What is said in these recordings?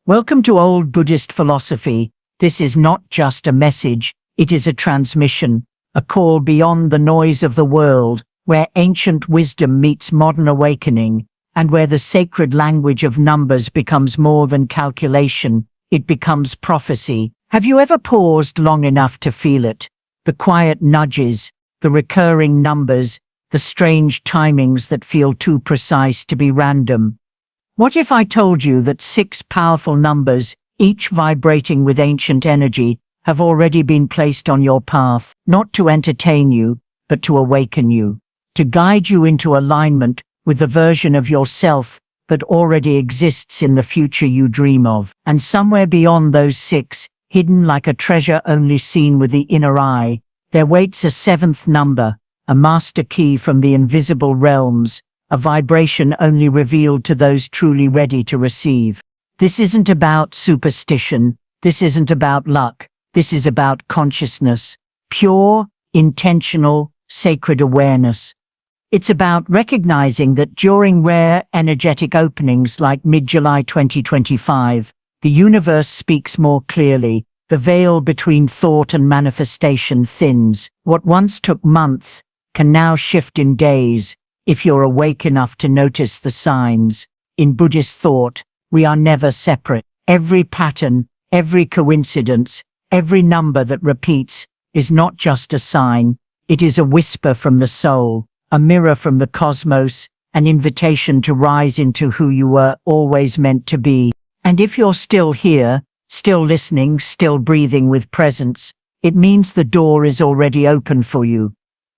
Welcome to old Buddhist philosophy. This is not just a message, it is a transmission, a call beyond the noise of the world, where ancient wisdom meets modern awakening, and where the sacred language of numbers becomes more than calculation, it becomes prophecy. Have you ever paused long enough to feel it? The quiet nudges, the recurring numbers, the strange timings that feel too precise to be random. What if I told you that 6 powerful numbers, each vibrating with ancient energy, have already been placed on your path, not to entertain you, but to awaken you, to guide you into alignment with the version of yourself that already exists in the future you dream of. And somewhere beyond those 6, hidden like a treasure only seen with the inner eye, there waits a 7th number, a master key from the invisible realms, a vibration only revealed to those truly ready to receive. This isn't about superstition, this isn't about luck, this is about consciousness, pure, intentional, sacred awareness. It's about recognizing that during rare, energetic openings like mid-July 2025, the universe speaks more clearly, the veil between thought and manifestation thins. What once took months can now shift in days, if you're awake enough to notice the signs. In Buddhist thought, we are never separate. Every pattern, every coincidence, every number that repeats is not just a sign, it is a whisper from the soul, a mirror from the cosmos, an invitation to rise into who you were always meant to be. And if you're still here, still listening, still breathing with presence, it means the door is already open for you.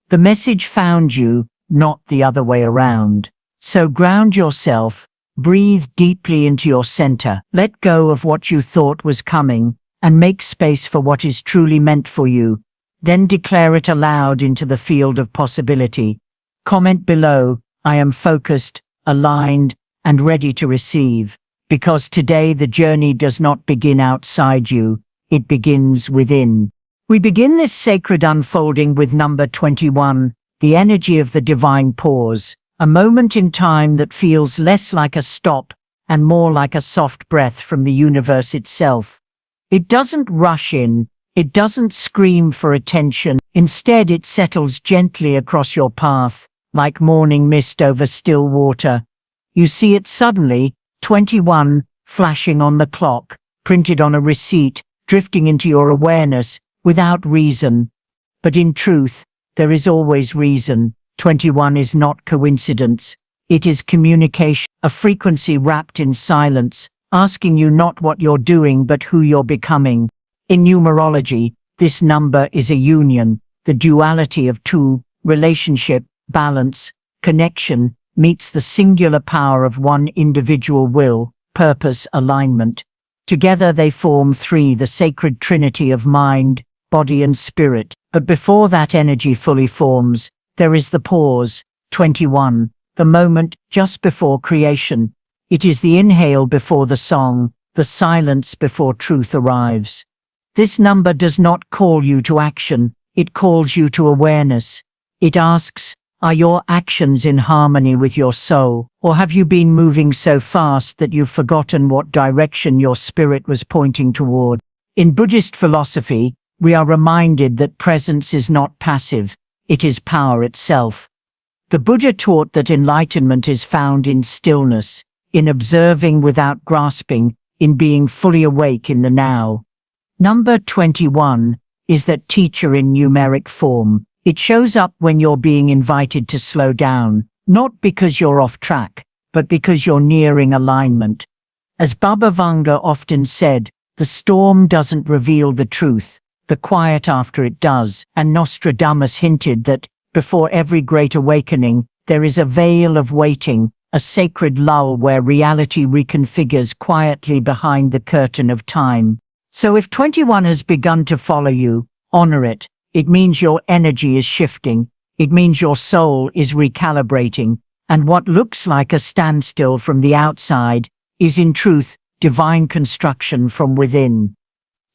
The message found you, not the other way around. So ground yourself, breathe deeply into your center, let go of what you thought was coming, and make space for what is truly meant for you. Then declare it aloud into the field of possibility. Comment below, I am focused, aligned, and ready to receive. Because today the journey does not begin outside you, it begins within. We begin this sacred unfolding with number 21, the energy of the divine pause, a moment in time that feels less like a stop and more like a soft breath from the universe itself. It doesn't rush in, it doesn't scream for attention, instead it settles gently across your path, like morning mist over still water. You see it suddenly, 21, flashing on the clock, printed on a receipt, drifting into your awareness, without reason. But in truth, there is always reason. 21 is not coincidence. It is communication, a frequency wrapped in silence, asking you not what you're doing but who you're becoming. In numerology, this number is a union, the duality of two, relationship, balance, connection, meets the singular power of one individual will, purpose, alignment. Together they form 3, the sacred trinity of mind, body and spirit. But before that energy fully forms, there is the pause, 21, the moment just before creation. It is the inhale before the song, the silence before truth arrives. This number does not call you to action, it calls you to awareness. It asks, are your actions in harmony with your soul, or have you been moving so fast that you've forgotten what direction your spirit was pointing toward? In Buddhist philosophy, we are reminded that presence is not passive, it is power itself. The Buddha taught that enlightenment is found in stillness, in observing without grasping, in being fully awake in the now. Number 21 is that teacher in numeric form. It shows up when you're being invited to slow down, not because you're off track, but because you're nearing alignment. As Baba Vanga often said, the storm doesn't reveal the truth, the quiet after it does, and Nostradamus hinted that, before every great awakening, there is a veil of waiting, a sacred lull where reality reconfigures quietly behind the curtain of time. So if 21 has begun to follow you, honor it. It means your energy is shifting, it means your soul is recalibrating, and what looks like a standstill from the outside is in truth divine construction from within.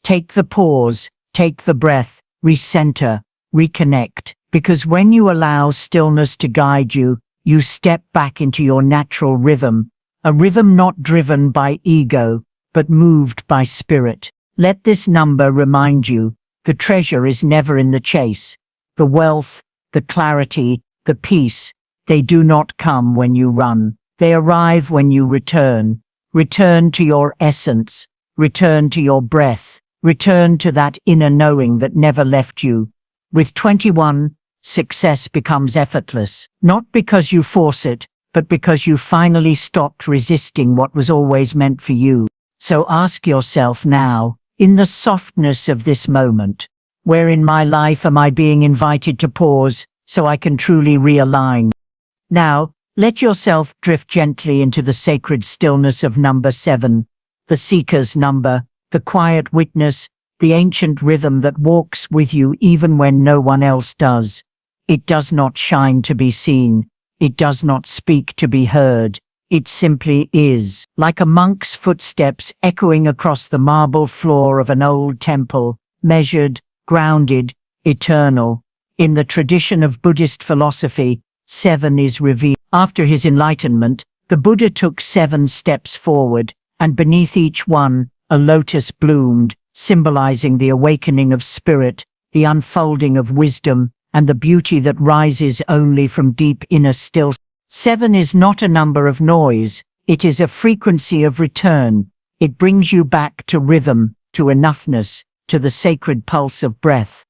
Take the pause, take the breath, recenter, reconnect, because when you allow stillness to guide you, you step back into your natural rhythm, a rhythm not driven by ego, but moved by spirit. Let this number remind you, the treasure is never in the chase. The wealth, the clarity, the peace, they do not come when you run. They arrive when you return. Return to your essence. Return to your breath. Return to that inner knowing that never left you. With 21, success becomes effortless, not because you force it, but because you finally stopped resisting what was always meant for you. So ask yourself now, in the softness of this moment, where in my life am I being invited to pause so I can truly realign? Now, let yourself drift gently into the sacred stillness of number 7, the seeker's number, the quiet witness, the ancient rhythm that walks with you even when no one else does. It does not shine to be seen. It does not speak to be heard. It simply is, like a monk's footsteps echoing across the marble floor of an old temple, measured, grounded, eternal. In the tradition of Buddhist philosophy, 7 is revealed. After his enlightenment, the Buddha took 7 steps forward, and beneath each one, a lotus bloomed, symbolizing the awakening of spirit, the unfolding of wisdom, and the beauty that rises only from deep inner stillness. 7 is not a number of noise, it is a frequency of return. It brings you back to rhythm, to enoughness, to the sacred pulse of breath.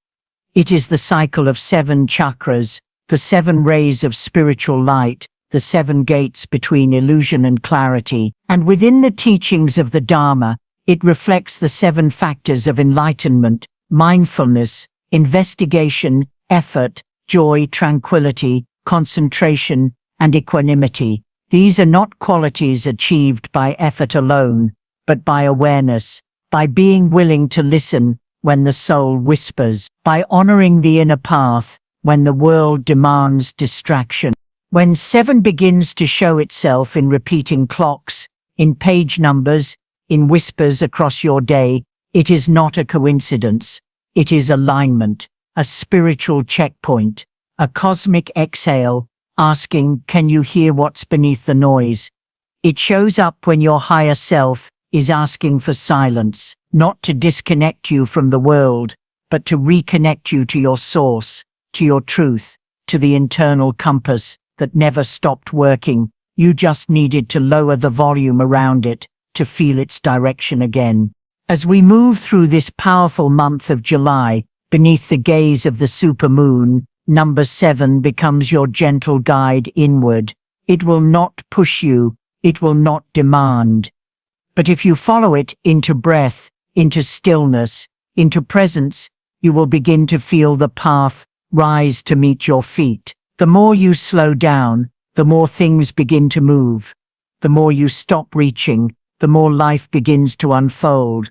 It is the cycle of 7 chakras, the 7 rays of spiritual light, the 7 gates between illusion and clarity, and within the teachings of the Dharma, it reflects the 7 factors of enlightenment, mindfulness, investigation, effort, joy, tranquility, concentration, and equanimity. These are not qualities achieved by effort alone, but by awareness, by being willing to listen when the soul whispers, by honoring the inner path when the world demands distraction. When 7 begins to show itself in repeating clocks, in page numbers, in whispers across your day, it is not a coincidence. It is alignment, a spiritual checkpoint, a cosmic exhale, asking, can you hear what's beneath the noise? It shows up when your higher self is asking for silence, not to disconnect you from the world, but to reconnect you to your source, to your truth, to the internal compass that never stopped working. You just needed to lower the volume around it to feel its direction again. As we move through this powerful month of July, beneath the gaze of the supermoon, number 7 becomes your gentle guide inward. It will not push you, it will not demand. But if you follow it into breath, into stillness, into presence, you will begin to feel the path rise to meet your feet. The more you slow down, the more things begin to move. The more you stop reaching, the more life begins to unfold.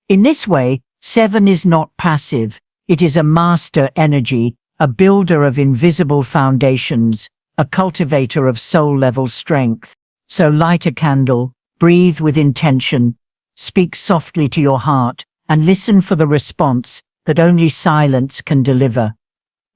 In this way, 7 is not passive. It is a master energy, a builder of invisible foundations, a cultivator of soul-level strength. So light a candle, breathe with intention, speak softly to your heart, and listen for the response that only silence can deliver.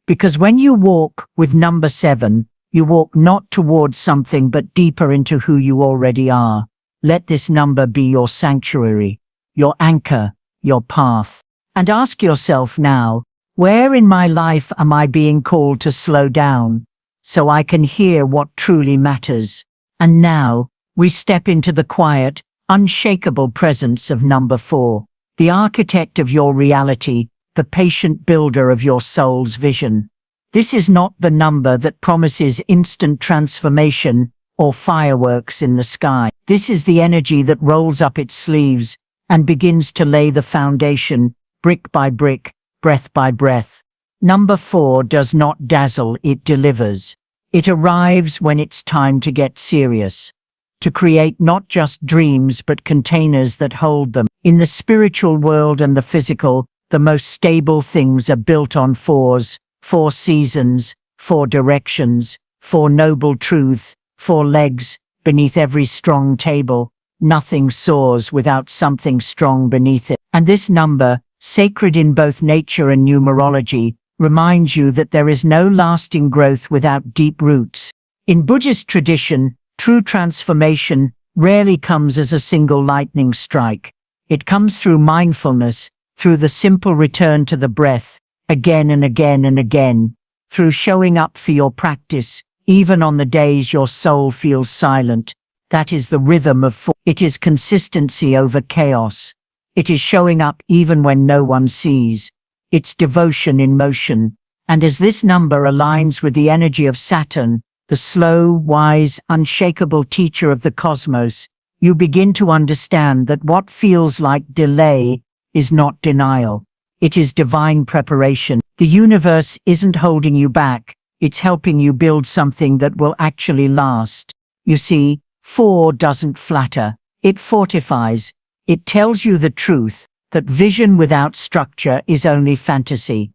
Because when you walk with number 7, you walk not towards something but deeper into who you already are. Let this number be your sanctuary, your anchor, your path. And ask yourself now, where in my life am I being called to slow down, so I can hear what truly matters? And now, we step into the quiet, unshakable presence of number 4, the architect of your reality, the patient builder of your soul's vision. This is not the number that promises instant transformation or fireworks in the sky. This is the energy that rolls up its sleeves and begins to lay the foundation, brick by brick, breath by breath. Number 4 does not dazzle, it delivers. It arrives when it's time to get serious, to create not just dreams but containers that hold them. In the spiritual world and the physical, the most stable things are built on 4s, 4 seasons, 4 directions, 4 noble truths, 4 legs. Beneath every strong table, nothing soars without something strong beneath it. And this number, sacred in both nature and numerology, reminds you that there is no lasting growth without deep roots. In Buddhist tradition, true transformation rarely comes as a single lightning strike. It comes through mindfulness, through the simple return to the breath, again and again and again, through showing up for your practice, even on the days your soul feels silent. That is the rhythm of four. It is consistency over chaos. It is showing up even when no one sees. It's devotion in motion. And as this number aligns with the energy of Saturn, the slow, wise, unshakable teacher of the cosmos, you begin to understand that what feels like delay is not denial. It is divine preparation. The universe isn't holding you back. It's helping you build something that will actually last. You see, 4 doesn't flatter. It fortifies. It tells you the truth, that vision without structure is only fantasy.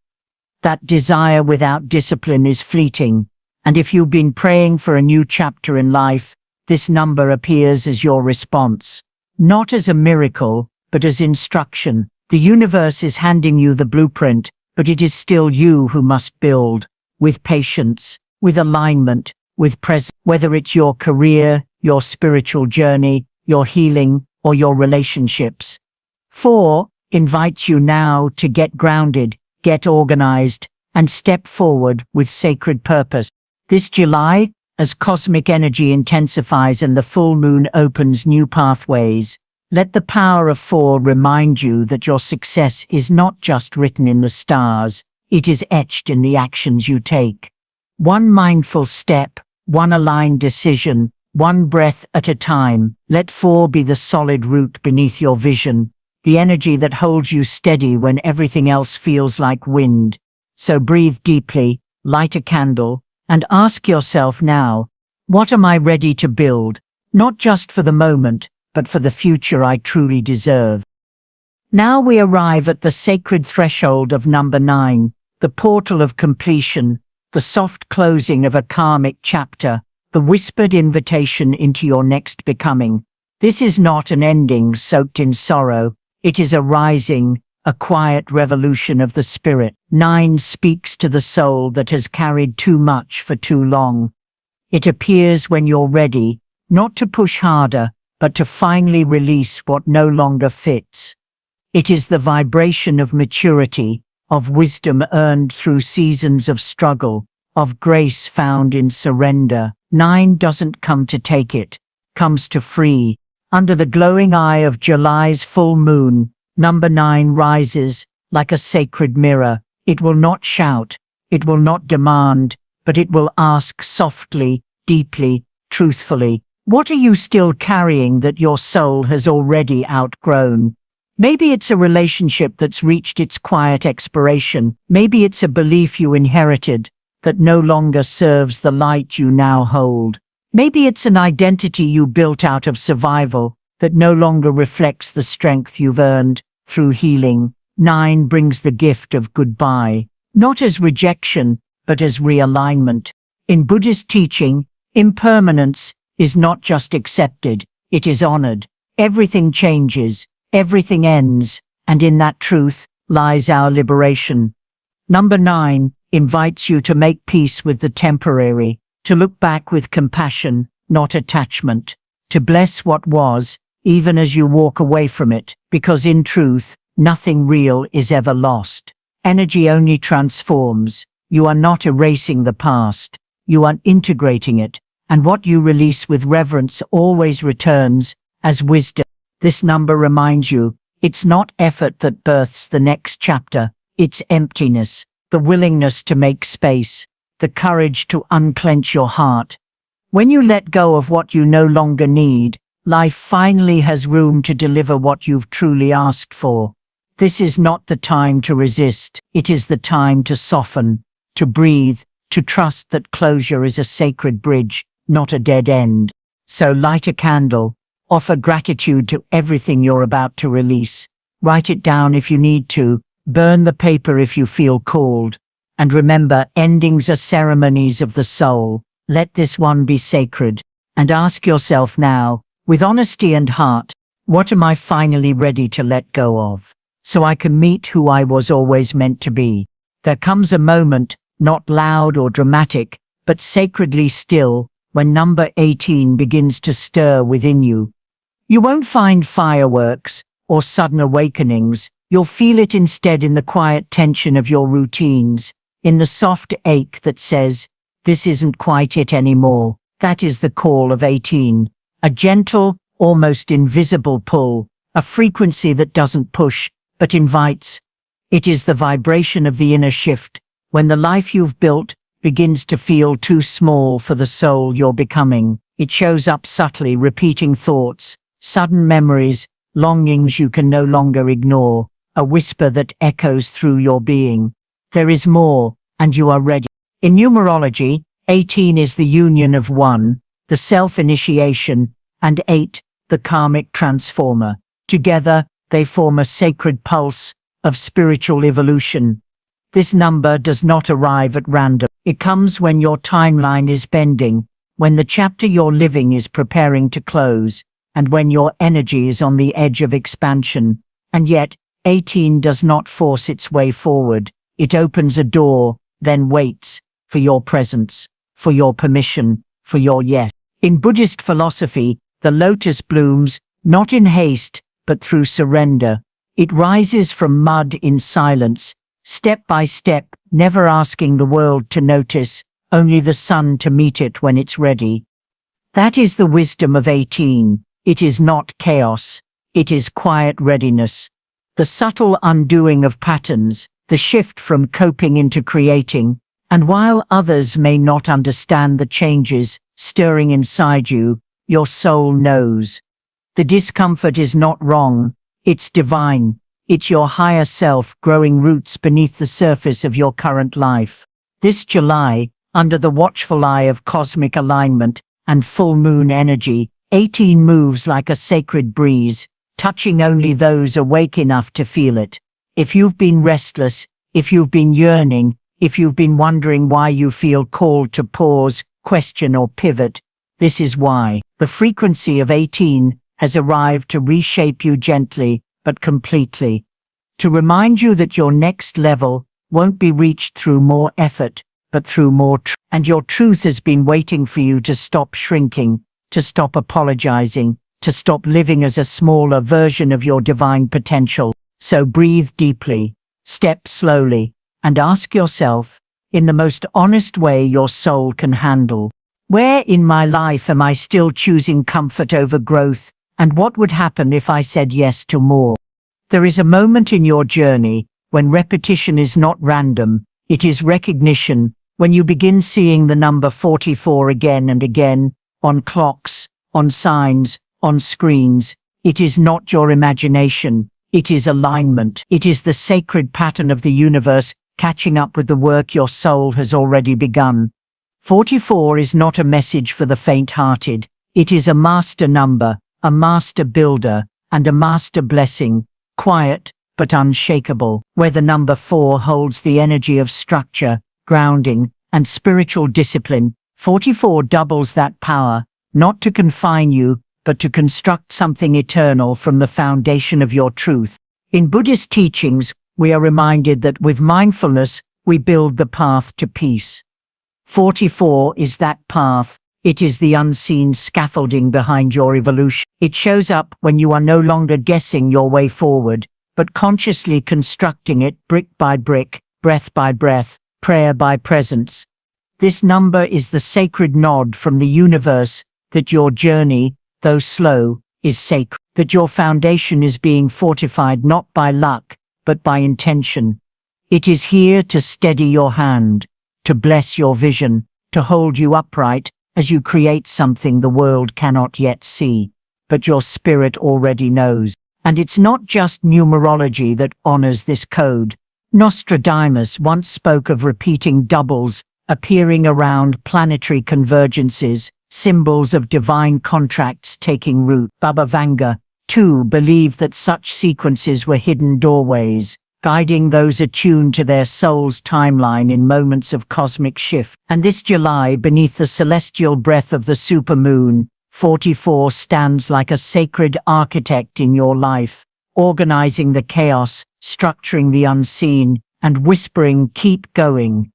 That desire without discipline is fleeting. And if you've been praying for a new chapter in life, this number appears as your response. Not as a miracle, but as instruction. The universe is handing you the blueprint, but it is still you who must build. With patience, with alignment, with presence. Whether it's your career, your spiritual journey, your healing, or your relationships. 4 invites you now to get grounded, get organized, and step forward with sacred purpose. This July, as cosmic energy intensifies and the full moon opens new pathways, let the power of 4 remind you that your success is not just written in the stars, it is etched in the actions you take. One mindful step, one aligned decision, one breath at a time. Let 4 be the solid root beneath your vision, the energy that holds you steady when everything else feels like wind. So breathe deeply, light a candle, and ask yourself now, what am I ready to build? Not just for the moment, but for the future I truly deserve. Now we arrive at the sacred threshold of number 9, the portal of completion, the soft closing of a karmic chapter, the whispered invitation into your next becoming. This is not an ending soaked in sorrow, it is a rising, a quiet revolution of the spirit. 9 speaks to the soul that has carried too much for too long. It appears when you're ready, not to push harder, but to finally release what no longer fits. It is the vibration of maturity, of wisdom earned through seasons of struggle, of grace found in surrender. 9 doesn't come to take it, comes to free. Under the glowing eye of July's full moon, number 9 rises like a sacred mirror. It will not shout, it will not demand, but it will ask softly, deeply, truthfully. What are you still carrying that your soul has already outgrown? Maybe it's a relationship that's reached its quiet expiration. Maybe it's a belief you inherited that no longer serves the light you now hold. Maybe it's an identity you built out of survival that no longer reflects the strength you've earned through healing. 9 brings the gift of goodbye, not as rejection, but as realignment. In Buddhist teaching, impermanence is not just accepted, it is honored. Everything changes, everything ends, and in that truth lies our liberation. Number 9 invites you to make peace with the temporary, to look back with compassion, not attachment, to bless what was, even as you walk away from it, because in truth, nothing real is ever lost. Energy only transforms. You are not erasing the past, you are integrating it, and what you release with reverence always returns as wisdom. This number reminds you, it's not effort that births the next chapter, it's emptiness, the willingness to make space, the courage to unclench your heart. When you let go of what you no longer need, life finally has room to deliver what you've truly asked for. This is not the time to resist, it is the time to soften, to breathe, to trust that closure is a sacred bridge, not a dead end. So light a candle, offer gratitude to everything you're about to release. Write it down if you need to, burn the paper if you feel called. And remember, endings are ceremonies of the soul. Let this one be sacred. And ask yourself now, with honesty and heart, what am I finally ready to let go of, so I can meet who I was always meant to be? There comes a moment, not loud or dramatic, but sacredly still, when number 18 begins to stir within you. You won't find fireworks or sudden awakenings. You'll feel it instead in the quiet tension of your routines, in the soft ache that says, "This isn't quite it anymore." That is the call of 18. A gentle, almost invisible pull, a frequency that doesn't push, but invites. It is the vibration of the inner shift, when the life you've built begins to feel too small for the soul you're becoming. It shows up subtly, repeating thoughts, sudden memories, longings you can no longer ignore, a whisper that echoes through your being. There is more, and you are ready. In numerology, 18 is the union of 1, the self-initiation, and 8, the karmic transformer. Together, they form a sacred pulse of spiritual evolution. This number does not arrive at random. It comes when your timeline is bending, when the chapter you're living is preparing to close, and when your energy is on the edge of expansion. And yet, 18 does not force its way forward. It opens a door, then waits for your presence, for your permission, for your yes. In Buddhist philosophy, the lotus blooms, not in haste, but through surrender. It rises from mud in silence, step by step, never asking the world to notice, only the sun to meet it when it's ready. That is the wisdom of 18. It is not chaos. It is quiet readiness. The subtle undoing of patterns, the shift from coping into creating, and while others may not understand the changes stirring inside you, your soul knows. The discomfort is not wrong, it's divine. It's your higher self growing roots beneath the surface of your current life. This July, under the watchful eye of cosmic alignment and full moon energy, 18 moves like a sacred breeze, touching only those awake enough to feel it. If you've been restless, if you've been yearning, if you've been wondering why you feel called to pause, question or pivot, this is why. The frequency of 18 has arrived to reshape you gently, but completely. To remind you that your next level won't be reached through more effort, but through more truth. And your truth has been waiting for you to stop shrinking, to stop apologizing, to stop living as a smaller version of your divine potential. So breathe deeply, step slowly, and ask yourself, in the most honest way your soul can handle, where in my life am I still choosing comfort over growth, and what would happen if I said yes to more? There is a moment in your journey when repetition is not random, it is recognition, when you begin seeing the number 44 again and again, on clocks, on signs, on screens. It is not your imagination, it is alignment. It is the sacred pattern of the universe catching up with the work your soul has already begun. 44 is not a message for the faint-hearted, it is a master number, a master builder, and a master blessing, quiet but unshakable, where the number 4 holds the energy of structure, grounding, and spiritual discipline. 44 doubles that power, not to confine you, but to construct something eternal from the foundation of your truth. In Buddhist teachings, we are reminded that with mindfulness, we build the path to peace. 44 is that path. It is the unseen scaffolding behind your evolution. It shows up when you are no longer guessing your way forward, but consciously constructing it brick by brick, breath by breath, prayer by presence. This number is the sacred nod from the universe that your journey, though slow, is sacred, that your foundation is being fortified not by luck, but by intention. It is here to steady your hand, to bless your vision, to hold you upright, as you create something the world cannot yet see, but your spirit already knows. And it's not just numerology that honors this code. Nostradamus once spoke of repeating doubles appearing around planetary convergences, symbols of divine contracts taking root. Baba Vanga, too, believed that such sequences were hidden doorways, guiding those attuned to their soul's timeline in moments of cosmic shift. And this July, beneath the celestial breath of the supermoon, 44 stands like a sacred architect in your life, organizing the chaos, structuring the unseen, and whispering, "Keep going.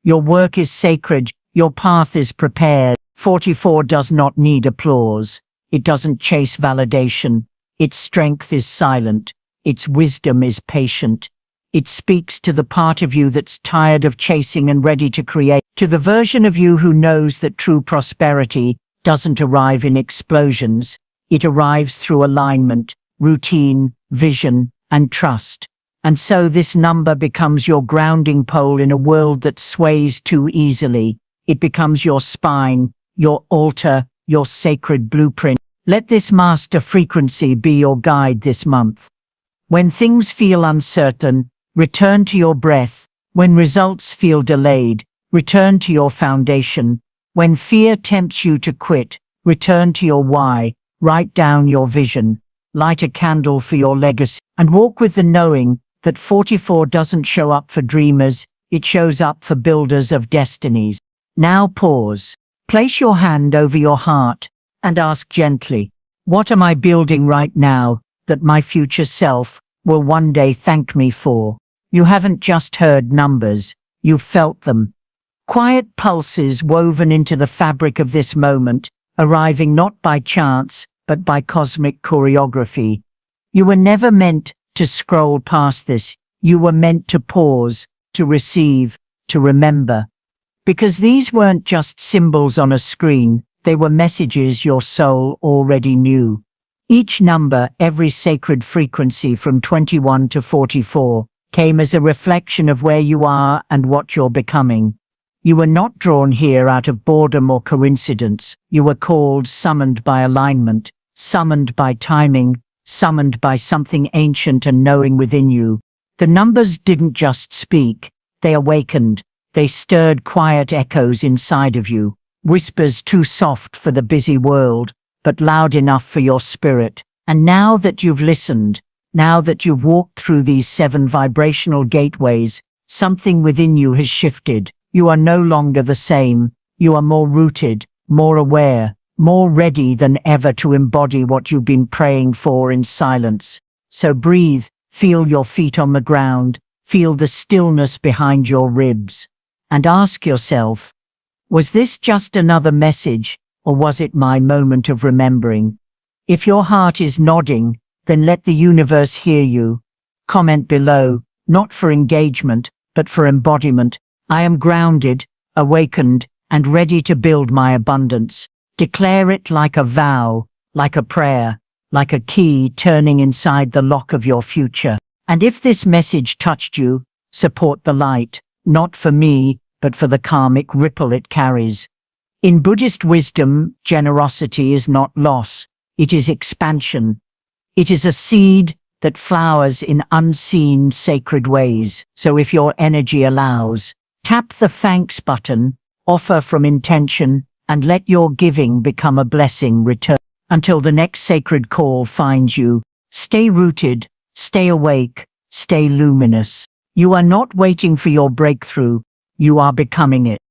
Your work is sacred, your path is prepared." 44 does not need applause. It doesn't chase validation. Its strength is silent. Its wisdom is patient. It speaks to the part of you that's tired of chasing and ready to create, to the version of you who knows that true prosperity doesn't arrive in explosions. It arrives through alignment, routine, vision, and trust. And so this number becomes your grounding pole in a world that sways too easily. It becomes your spine, your altar, your sacred blueprint. Let this master frequency be your guide this month. When things feel uncertain, return to your breath. When results feel delayed, return to your foundation. When fear tempts you to quit, return to your why. Write down your vision. Light a candle for your legacy. And walk with the knowing that 44 doesn't show up for dreamers, it shows up for builders of destinies. Now pause. Place your hand over your heart and ask gently, what am I building right now that my future self will one day thank me for? You haven't just heard numbers, you've felt them. Quiet pulses woven into the fabric of this moment, arriving not by chance, but by cosmic choreography. You were never meant to scroll past this. You were meant to pause, to receive, to remember. Because these weren't just symbols on a screen, they were messages your soul already knew. Each number, every sacred frequency from 21 to 44, came as a reflection of where you are and what you're becoming. You were not drawn here out of boredom or coincidence. You were called, summoned by alignment, summoned by timing, summoned by something ancient and knowing within you. The numbers didn't just speak, they awakened. They stirred quiet echoes inside of you, whispers too soft for the busy world, but loud enough for your spirit. And now that you've listened, now that you've walked through these 7 vibrational gateways, something within you has shifted. You are no longer the same. You are more rooted, more aware, more ready than ever to embody what you've been praying for in silence. So breathe, feel your feet on the ground, feel the stillness behind your ribs, and ask yourself, was this just another message, or was it my moment of remembering? If your heart is nodding, then let the universe hear you. Comment below, not for engagement, but for embodiment. I am grounded, awakened, and ready to build my abundance. Declare it like a vow, like a prayer, like a key turning inside the lock of your future. And if this message touched you, support the light, not for me, but for the karmic ripple it carries. In Buddhist wisdom, generosity is not loss, it is expansion. It is a seed that flowers in unseen sacred ways. So if your energy allows, tap the thanks button, offer from intention, and let your giving become a blessing return. Until the next sacred call finds you, stay rooted, stay awake, stay luminous. You are not waiting for your breakthrough, you are becoming it.